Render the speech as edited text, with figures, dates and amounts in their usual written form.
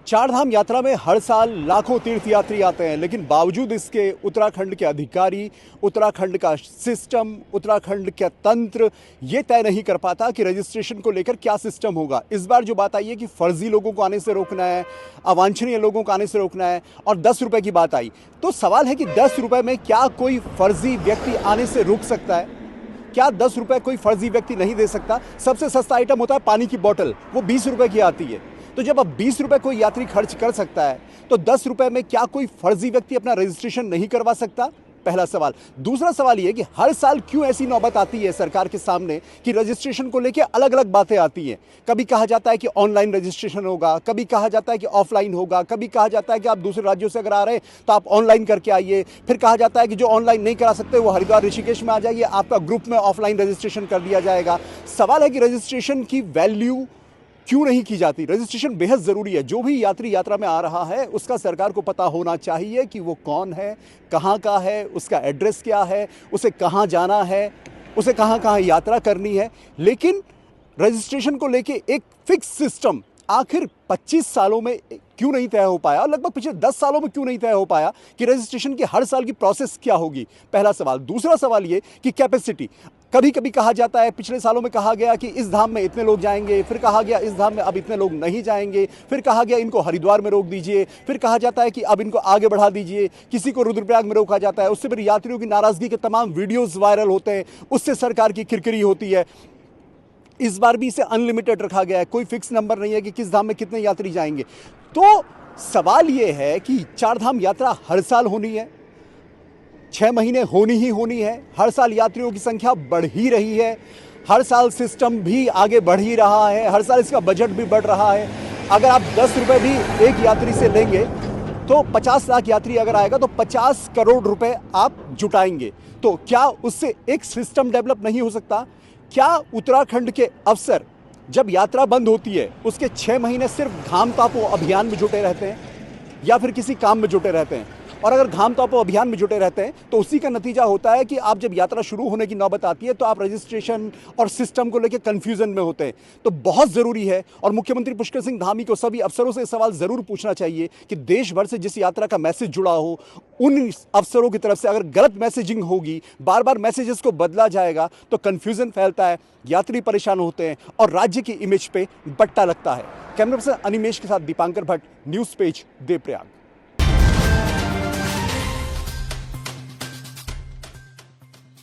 चारधाम यात्रा में हर साल लाखों तीर्थयात्री आते हैं, लेकिन बावजूद इसके उत्तराखंड के अधिकारी, उत्तराखंड का सिस्टम, उत्तराखंड का तंत्र ये तय नहीं कर पाता कि रजिस्ट्रेशन को लेकर क्या सिस्टम होगा। इस बार जो बात आई है कि फर्जी लोगों को आने से रोकना है, अवांछनीय लोगों को आने से रोकना है, और 10 रुपए की बात आई तो सवाल है कि 10 रुपए में क्या कोई फर्जी व्यक्ति आने से रोक सकता है? क्या 10 रुपए कोई फर्जी व्यक्ति नहीं दे सकता? सबसे सस्ता आइटम होता है पानी की बोतल, वो 20 रुपए की आती है। तो जब अब 20 रुपए कोई यात्री खर्च कर सकता है तो 10 रुपए में क्या कोई फर्जी व्यक्ति अपना रजिस्ट्रेशन नहीं करवा सकता? पहला सवाल। दूसरा सवाल यह कि हर साल क्यों ऐसी नौबत आती है सरकार के सामने कि रजिस्ट्रेशन को लेकर अलग अलग बातें आती हैं। कभी कहा जाता है कि ऑनलाइन रजिस्ट्रेशन होगा, कभी कहा जाता है कि ऑफलाइन होगा, कभी कहा जाता है कि आप दूसरे राज्यों से अगर आ रहे हैं तो आप ऑनलाइन करके आइए, फिर कहा जाता है कि जो ऑनलाइन नहीं करा सकते वो हरिद्वार ऋषिकेश में आ जाइए, आपका ग्रुप में ऑफलाइन रजिस्ट्रेशन कर दिया जाएगा। सवाल है कि रजिस्ट्रेशन की वैल्यू क्यों नहीं की जाती? रजिस्ट्रेशन बेहद ज़रूरी है। जो भी यात्री यात्रा में आ रहा है उसका सरकार को पता होना चाहिए कि वो कौन है, कहाँ का है, उसका एड्रेस क्या है, उसे कहाँ जाना है, उसे कहाँ कहाँ यात्रा करनी है। लेकिन रजिस्ट्रेशन को लेके एक फिक्स सिस्टम आखिर 25 सालों में क्यों नहीं तय हो पाया, और लगभग पिछले 10 सालों में क्यों नहीं तय हो पाया कि रजिस्ट्रेशन की हर साल की प्रोसेस क्या होगी? पहला सवाल। दूसरा सवाल ये कि कैपेसिटी, कभी कभी कहा जाता है, पिछले सालों में कहा गया कि इस धाम में इतने लोग जाएंगे, फिर कहा गया इस धाम में अब इतने लोग नहीं जाएंगे, फिर कहा गया इनको हरिद्वार में रोक दीजिए, फिर कहा जाता है कि अब इनको आगे बढ़ा दीजिए, किसी को रुद्रप्रयाग में रोका जाता है, उससे फिर यात्रियों की नाराजगी के तमाम वीडियोज वायरल होते हैं, उससे सरकार की किरकिरी होती है। इस बार भी इसे अनलिमिटेड रखा गया है, कोई फिक्स नंबर नहीं है कि किस धाम में कितने यात्री जाएंगे। तो सवाल यह है कि चारधाम यात्रा हर साल होनी है, 6 महीने होनी ही होनी है, हर साल यात्रियों की संख्या बढ़ ही रही है, हर साल सिस्टम भी आगे बढ़ ही रहा है, हर साल इसका बजट भी बढ़ रहा है। अगर आप 10 रुपए भी एक यात्री से लेंगे तो 50 लाख यात्री अगर आएगा तो 50 करोड़ रुपए आप जुटाएंगे। तो क्या उससे एक सिस्टम डेवलप नहीं हो सकता? क्या उत्तराखंड के अफसर जब यात्रा बंद होती है उसके 6 महीने सिर्फ घाम तापो अभियान में जुटे रहते हैं या फिर किसी काम में जुटे रहते हैं? और अगर घाम तापो अभियान में जुटे रहते हैं तो उसी का नतीजा होता है कि आप जब यात्रा शुरू होने की नौबत आती है तो आप रजिस्ट्रेशन और सिस्टम को लेकर कंफ्यूजन में होते हैं। तो बहुत ज़रूरी है, और मुख्यमंत्री पुष्कर सिंह धामी को सभी अफसरों से सवाल ज़रूर पूछना चाहिए कि देश भर से जिस यात्रा का मैसेज जुड़ा हो, उन अफसरों की तरफ से अगर गलत मैसेजिंग होगी, बार बार मैसेजेस को बदला जाएगा तो कंफ्यूजन फैलता है, यात्री परेशान होते हैं और राज्य की इमेज पे बट्टा लगता है। कैमरा पर्सन अनिमेश के साथ दीपांकर भट्ट, न्यूज़ पेज, देवप्रयाग।